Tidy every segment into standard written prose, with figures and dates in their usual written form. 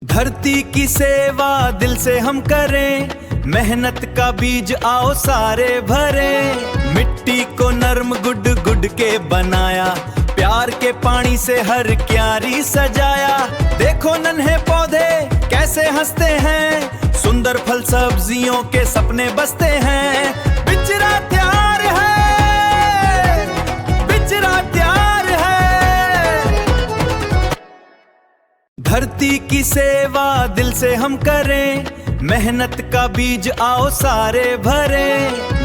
धरती की सेवा दिल से हम करें, मेहनत का बीज आओ सारे भरे। मिट्टी को नर्म गुड गुड के बनाया, प्यार के पानी से हर क्यारी सजाया। देखो नन्हे पौधे कैसे हंसते हैं, सुंदर फल सब्जियों के सपने बसते हैं। बिचरा तैयार है, बिचरा तैयार है। धरती की सेवा दिल से हम करें, मेहनत का बीज आओ सारे भरे।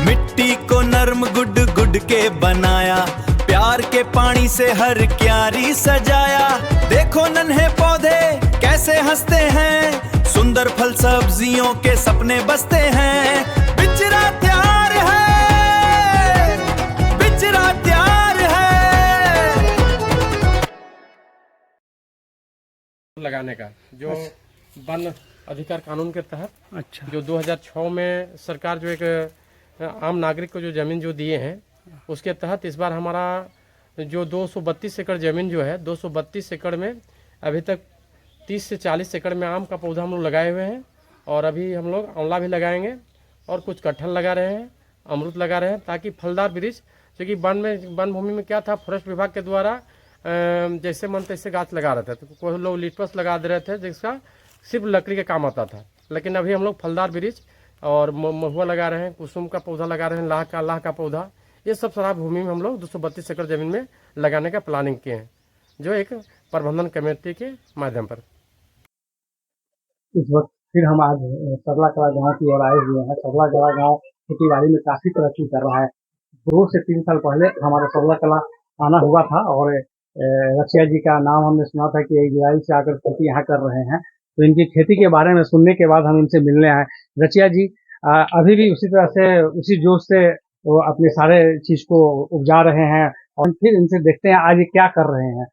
मिट्टी को नर्म गुड गुड के बनाया, प्यार के पानी से हर क्यारी सजाया। देखो नन्हे पौधे कैसे हंसते हैं, सुंदर फल सब्जियों के सपने बसते हैं। बिचरा तैयार है, बिचरा तैयार है। लगाने का जो वन अधिकार कानून के तहत जो 2006 में सरकार जो एक आम नागरिक को जो ज़मीन जो दिए हैं, उसके तहत इस बार हमारा जो 232 एकड़ ज़मीन जो है, 232 एकड़ में अभी तक 30 से 40 एकड़ में आम का पौधा हम लोग लगाए हुए हैं। और अभी हम लोग आंवला भी लगाएंगे और कुछ कटहल लगा रहे हैं, अमरूद लगा रहे हैं, ताकि फलदार वृक्ष, क्योंकि वन भूमि में क्या था, फॉरेस्ट विभाग के द्वारा जैसे मन तैसे गाछ लगा रहे थे। तो कोई लोग लिटपस लगा दे रहे थे जिसका सिर्फ लकड़ी के काम आता था। लेकिन अभी हम लोग फलदार वृक्ष और महुआ लगा रहे हैं, कुसुम का पौधा लगा रहे हैं, लाह का पौधा, ये सब शराब भूमि में हम लोग 232 एकड़ ज़मीन में लगाने का प्लानिंग किए हैं, जो एक प्रबंधन कमेटी के माध्यम पर। इस वक्त फिर हम आज सरला कला गाँव की ओर आए हुए हैं। सरला कला गाँव खेती बाड़ी में काफी तरक्की कर रहा है। 2 से 3 साल पहले हमारा सरला कला आना हुआ था और रसिया जी का नाम हमने सुना था कि इजराइल से आकर खेती यहाँ कर रहे हैं। तो इनकी खेती के बारे में सुनने के बाद हम इनसे मिलने आए। रसिया जी अभी भी उसी तरह से, उसी जोश से वो अपने सारे चीज को उपजा रहे हैं, और फिर इनसे देखते हैं आज ये क्या कर रहे हैं।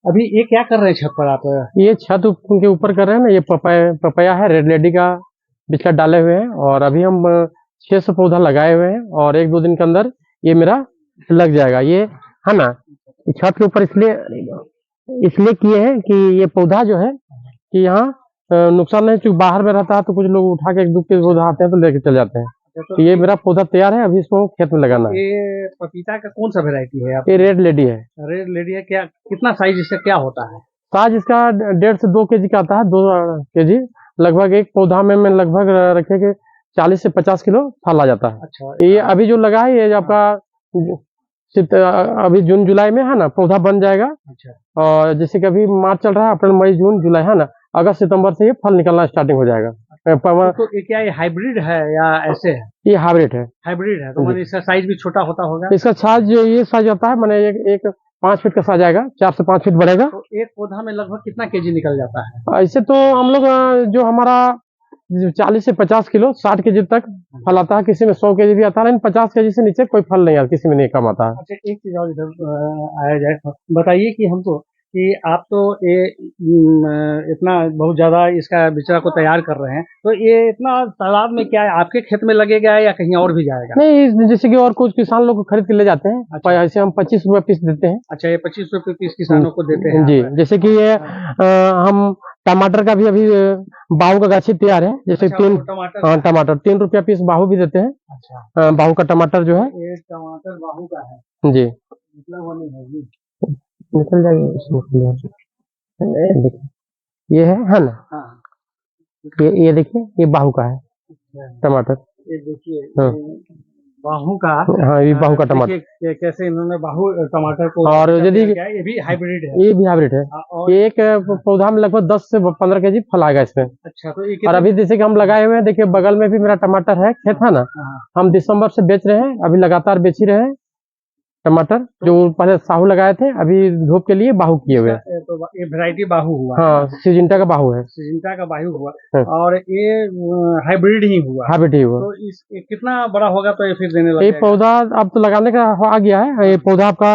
अभी ये क्या कर रहे हैं छत पर आप? ये छत के ऊपर कर रहे हैं ना, ये पपाया है, रेड लेडी का बिचका डाले हुए हैं। और अभी हम 600 पौधा लगाए हुए हैं और 1-2 दिन के अंदर ये मेरा लग जाएगा, ये है ना। छत के ऊपर इसलिए किए हैं कि ये पौधा जो है कि यहाँ नुकसान नहीं, क्योंकि बाहर में रहता है तो कुछ लोग उठा के एक दुख के पौधा आते हैं तो लेके चल जाते हैं। तो ये मेरा पौधा तैयार है, अभी इसको खेत में लगाना है। ये पपीता का कौन सा वेरायटी है? ये रेड लेडी है। रेड लेडी है। क्या कितना साइज इसका क्या होता है? साइज इसका 1.5 से 2 केजी का आता है, 2 केजी लगभग। एक पौधा में लगभग रखे के 40 से 50 किलो फल आ जाता है। अच्छा, ये अभी जो लगा है, ये आपका अभी जून जुलाई में है ना, पौधा बन जाएगा। अच्छा। और जैसे कि अभी मार्च चल रहा है, अप्रैल मई जून जुलाई है ना, अगस्त सितंबर से ये फल निकलना स्टार्टिंग हो जाएगा। तो ये क्या ये हाइब्रिड है या ऐसे है? ये हाइब्रिड है। हाइब्रिड है तो इसका साइज भी छोटा होता होगा? इसका साइज ये साइज आता है, मैंने एक 5 फीट का साइज आएगा, 4 से 5 फीट बढ़ेगा। तो एक पौधा में लगभग कितना केजी निकल जाता है? ऐसे तो हम लोग जो हमारा 40 से 50 किलो 60 केजी तक फल आता है, किसी में 100 केजी भी आता है, लेकिन 50 केजी से नीचे कोई फल नहीं आता, किसी में नहीं कम आता है। अच्छा, एक चीज और इधर आया जाए, बताइए कि हमको कि आप तो ये इतना बहुत ज्यादा इसका बिचड़ा को तैयार कर रहे हैं, तो ये इतना तादाद में क्या है, आपके खेत में लगेगा या कहीं और भी जाएगा? नहीं, जैसे कि और कुछ किसान लोग खरीद के ले जाते हैं। अच्छा। ऐसे हम 25 रुपए पीस देते हैं। अच्छा, ये 25 रुपए पीस किसानों को देते हैं जी। जैसे कि ये हम टमाटर का भी अभी बाहू का गाछी तैयार है, जैसे टमाटर 3 रुपया पीस बाहू भी देते हैं। अच्छा। बाहू का टमाटर जो है, ये टमाटर बाहू का है जी, मतलब निकल जाएगी। देखिए ये है ना। हाँ। ये देखिए, ये बाहू का है टमाटर। ये देखिए, हाँ। बाहू का। हाँ, ये बाहू का टमाटर। कैसे इन्होंने बाहू टमाटर को, और यदि ये भी हाइब्रिड है? ये भी हाइब्रिड है। ये एक पौधा में लगभग 10 से 15 केजी फल आएगा इसमें। अच्छा, तो ये और अभी जैसे कि हम लगाए हुए हैं, देखिए बगल में भी मेरा टमाटर है, खेत है ना। हम दिसंबर से बेच रहे हैं, अभी लगातार बेच ही रहे हैं टमाटर। जो पहले साहू लगाए थे, अभी धूप के लिए बाहू किए हुए हैं। तो ये वैरायटी बाहू हुआ? हाँ, सिजिंटा का बाहू है। सिजिंटा का बाहू हुआ। और ये हाइब्रिड ही हुआ? हाइब्रिड ही हुआ। तो कितना बड़ा होगा तो ये फिर देने लगेगा? ये पौधा अब तो लगाने का आ गया है। ये पौधा आपका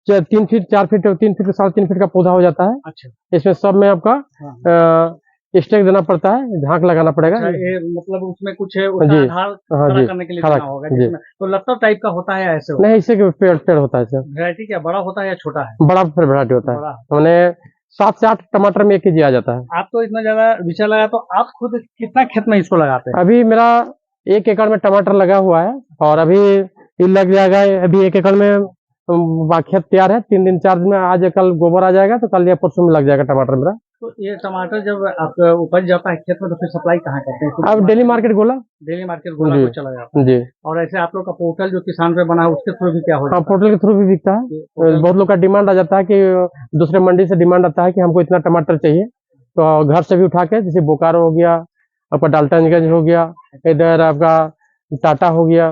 3 फीट 4 फीट 3 फीट 3.5 फीट का पौधा हो जाता है। अच्छा। इसमें सब में आपका स्टेक देना पड़ता है, झांक लगाना पड़ेगा। अच्छा, ये मतलब उसमें कुछ आधार खड़ा करने के लिए देना होगा, तो लत्तर टाइप का होता है ऐसे? नहीं, इससे पेड़ होता है। वैरायटी क्या बड़ा होता है या छोटा है? बड़ा वैरायटी होता है। मैंने 7 से 8 टमाटर में 1 केजी आ जाता है। आप तो इतना ज्यादा बिचा लगा, तो आप खुद कितना खेत में इसको लगाते हैं? अभी मेरा 1 एकड़ में टमाटर लगा हुआ है और अभी ये लग जाएगा। अभी 1 एकड़ में खेत तैयार है। 3 दिन 4 दिन में, आज कल गोबर आ जाएगा तो कल या परसों में लग जाएगा टमाटर मेरा। तो ये टमाटर जब आप उपज जाता है खेत में, तो फिर सप्लाई कहाँ करते हैं? अब डेली मार्केट गोला डेली मार्केट गोला जी। को चला जाता है। जी। और ऐसे आप लोग का पोर्टल जो किसान पे बना है, उसके थ्रू भी क्या हो हाँ, जाता पोर्टल के थ्रू भी बिकता है। पोर्टल- बहुत लोग का डिमांड आ जाता है कि दूसरे मंडी से डिमांड आता है कि हमको इतना टमाटर चाहिए, तो घर से भी उठा के, जैसे बोकारो हो गया, आपका डाल्टनगंज हो गया, इधर आपका टाटा हो गया,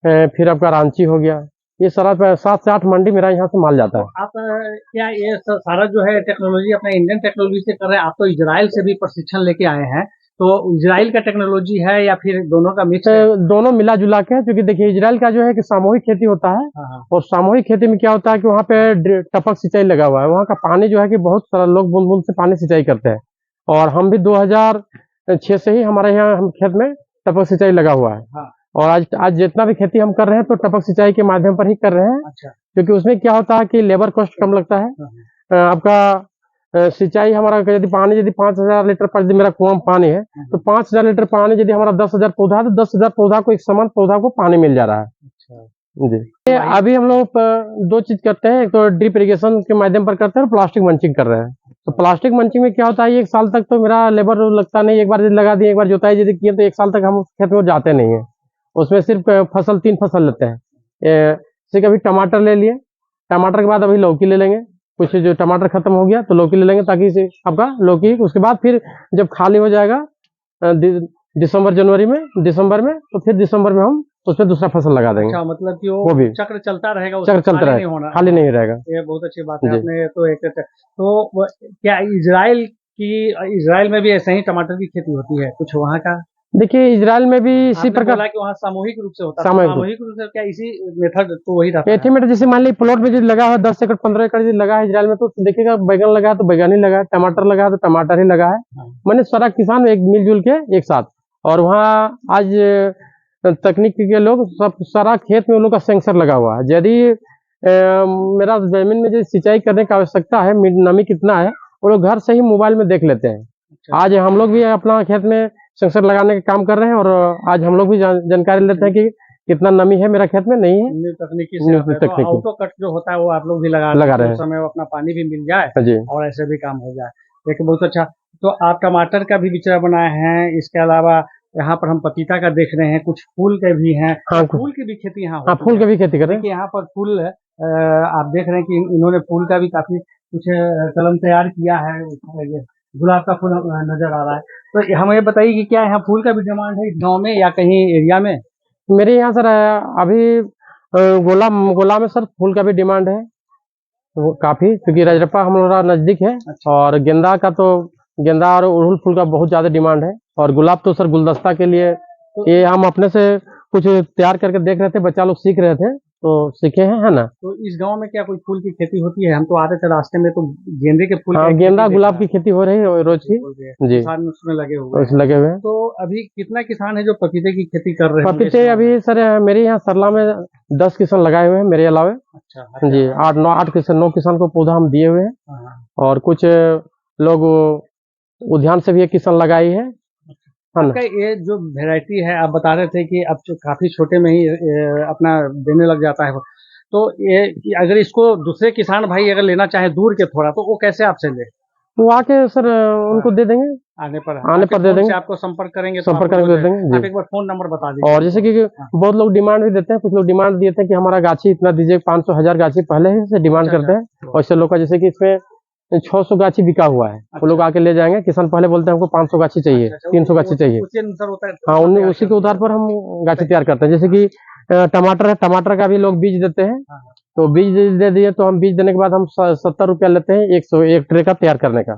फिर आपका रांची हो गया, ये सारा 7 से 8 मंडी मेरा यहाँ से माल जाता है। आप क्या ये सारा जो है टेक्नोलॉजी अपना इंडियन टेक्नोलॉजी से कर रहे हैं? आप तो इजराइल से भी प्रशिक्षण लेके आए हैं, तो इजराइल का टेक्नोलॉजी है या फिर दोनों का मिक्स है? दोनों मिला जुला के है, क्योंकि देखिए इजराइल का जो है कि सामूहिक खेती होता है, हाँ। और सामूहिक खेती में क्या होता है कि वहाँ पे टपक सिंचाई लगा हुआ है। वहाँ का पानी जो है कि बहुत सारा लोग बूंद बूंद से पानी सिंचाई करते हैं, और हम भी 2006 से ही हमारे यहाँ हम खेत में टपक सिंचाई लगा हुआ है। हाँ। और आज जितना भी खेती हम कर रहे हैं तो टपक सिंचाई के माध्यम पर ही कर रहे हैं। अच्छा। क्योंकि उसमें क्या होता है कि लेबर कॉस्ट कम लगता है। आपका सिंचाई हमारा यदि पानी यदि 5000 लीटर पर मेरा कुआं में पानी है, तो 5000 लीटर पानी यदि हमारा 10,000 पौधा है, तो 10,000 पौधा को एक समान पौधा को पानी मिल जा रहा है। अच्छा जी। अभी हम लोग 2 चीज करते हैं, एक तो ड्रिप इरिगेशन के माध्यम पर करते हैं, और प्लास्टिक मंचिंग कर रहे हैं। तो प्लास्टिक मंचिंग में क्या होता है, 1 साल तक तो मेरा लेबर लगता नहीं। एक बार यदि लगा दिए, एक बार जुताई यदि किए, तो 1 साल तक हम उस खेत में जाते नहीं है। उसमें सिर्फ 3 फसल लेते हैं। जैसे कभी टमाटर ले लिए, टमाटर के बाद अभी लौकी ले लेंगे, कुछ जो टमाटर खत्म हो गया तो लौकी ले लेंगे, ताकि इसे आपका लौकी उसके बाद फिर जब खाली हो जाएगा दिसंबर में, तो फिर दिसंबर में हम उसमें दूसरा फसल लगा देंगे। अच्छा, मतलब कि वो भी चक्र चलता रहेगा, चक्र चलता रहेगा, होना, खाली नहीं रहेगा। ये बहुत अच्छी बात है। आपने तो क्या इजराइल में भी ऐसे ही टमाटर की खेती होती है कुछ वहाँ का? देखिए इजराइल में भी इसी प्रकार कि वहाँ सामूहिक रूप से होता है। सामूहिक रूप से क्या इसी मेथड तो वही रहता है? एस्टिमेट जैसे मान लीजिए प्लॉट में जो लगा है 10 एकड़ 15 एकड़ लगा है इजराइल में, तो देखिएगा बैगन लगा है तो बैगन ही लगा है, टमाटर लगा है तो टमाटर ही लगा है। मैंने सारा किसान एक मिलजुल के एक साथ, और वहाँ आज तकनीक के लोग सब सारा खेत में उन लोग का सेंसर लगा हुआ है। यदि मेरा जमीन में जो सिंचाई करने की आवश्यकता है, नमी कितना है, वो लोग घर से ही मोबाइल में देख लेते हैं। अच्छा। आज हम लोग भी अपना खेत में सेंसर लगाने का काम कर रहे हैं, और आज हम लोग भी जानकारी लेते हैं कि कितना नमी है मेरा खेत में, नहीं है। तकनीकी से तो ऑटो कट जो होता है वो आप लोग भी लगा रहे हैं, समय अपना पानी भी मिल जाए और ऐसे भी काम हो जाए। देखिए बहुत अच्छा। तो आप टमाटर का भी बिचड़ा बनाए हैं, इसके अलावा यहाँ पर हम पपीता का देख रहे हैं, कुछ फूल के भी हैं। हाँ, फूल की भी खेती यहाँ हाँ, फूल की भी खेती कर रहे हैं। यहाँ पर फूल आप देख रहे हैं कि इन्होंने फूल का भी काफी कुछ कलम तैयार किया है। गुलाब का फूल नजर आ रहा है। तो हमें बताइए कि क्या यहाँ फूल का भी डिमांड है इस गाँव में या कहीं एरिया में? मेरे यहाँ सर अभी गोला में सर फूल का भी डिमांड है वो काफी, क्योंकि रजरप्पा हम लोग नजदीक है। अच्छा। और गेंदा और उड़हुल फूल का बहुत ज्यादा डिमांड है। और गुलाब तो सर गुलदस्ता के लिए ये हम अपने से कुछ तैयार करके देख रहे थे, बच्चा लोग सीख रहे थे तो सीखे हैं, है ना। तो इस गांव में क्या कोई फूल की खेती होती है? हम तो आ रहे थे रास्ते में तो गेंदे के फूल, गेंदा गुलाब की खेती हो रही है रोज की जी, उसमें लगे हुए हैं। तो अभी कितना किसान है जो पपीते की खेती कर रहे हैं? पपीते अभी सर मेरे यहाँ सरला में 10 किसान लगाए हुए हैं मेरे अलावे। अच्छा जी, 8 किसान 9 किसान को पौधा हम दिए हुए हैं, और कुछ लोग उद्यान से भी 1 किसान लगाई है। आपका ये जो वैरायटी है, आप बता रहे थे कि अब काफी छोटे में ही अपना देने लग जाता है, तो ये अगर इसको दूसरे किसान भाई अगर लेना चाहे दूर के थोड़ा, तो वो कैसे आपसे ले? वो आके सर उनको दे देंगे, आने पर दे देंगे, आपको संपर्क करेंगे दे देंगे। आप एक बार फोन नंबर बता दीजिए। और जैसे कि बहुत लोग डिमांड भी देते हैं, कुछ लोग डिमांड देते हैं कि हमारा गाछी इतना दीजिए, 500-1000 गाछी पहले ही से डिमांड करते हैं। और ऐसे लोग का जैसे कि इसमें 600 गाछी बिका हुआ है, वो लोग आके ले जाएंगे। किसान पहले बोलते हैं हमको 500 गाछी चाहिए, 300 गाछी चाहिए। हाँ, उसी के आधार पर हम गाछी तैयार करते हैं। जैसे कि टमाटर है, टमाटर का भी लोग बीज देते हैं, तो बीज दे दिए तो हम बीज देने के बाद हम 70 रुपया लेते हैं 101 ट्रे का तैयार करने का।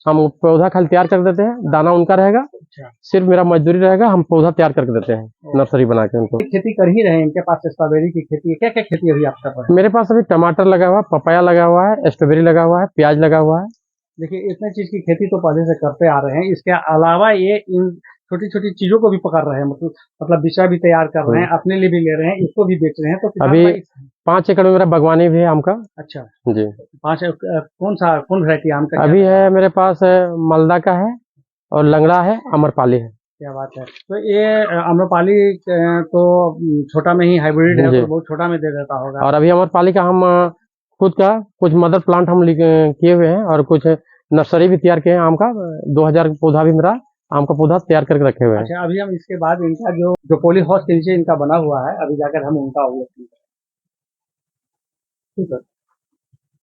हम पौधा खाली तैयार कर देते हैं, दाना उनका रहेगा, सिर्फ मेरा मजदूरी रहेगा, हम पौधा तैयार करके देते हैं नर्सरी बना के उनको। खेती कर ही रहे हैं, इनके पास स्ट्रॉबेरी की खेती है, क्या क्या खेती अभी आपका पास? मेरे पास अभी टमाटर लगा हुआ है, पपाया लगा हुआ है, स्ट्रॉबेरी लगा हुआ है, प्याज लगा हुआ है। देखिए इतने चीज की खेती तो पहले से करते आ रहे हैं, इसके अलावा ये इन छोटी छोटी चीजों को भी पकड़ रहे हैं, मतलब विषय भी तैयार कर रहे हैं, अपने लिए भी ले रहे हैं, इसको भी बेच रहे हैं। तो किसान अभी भाई 5 एकड़ में मेरा बागवानी भी है आम का। अच्छा, जी। 5 कौन वैरायटी आम का? अभी है मेरे पास मालदा का है और लंगड़ा है, अमरपाली है। क्या बात है। तो ये आम्रपाली तो छोटा में ही हाइब्रिड है, जी। तो बहुत छोटा में दे देता होगा। और अभी अमरपाली का हम खुद का कुछ मदर प्लांट हम किए हुए हैं और कुछ नर्सरी भी तैयार किए हैं आम का। 2000 पौधा भी मेरा आम का पौधा तैयार करके रखे हुए हैं। अच्छा, अभी हम इसके बाद इनका जो पॉली हाउस के नीचे इनका बना हुआ है, अभी जाकर हम उनका अवलोकन करें। ठीक है।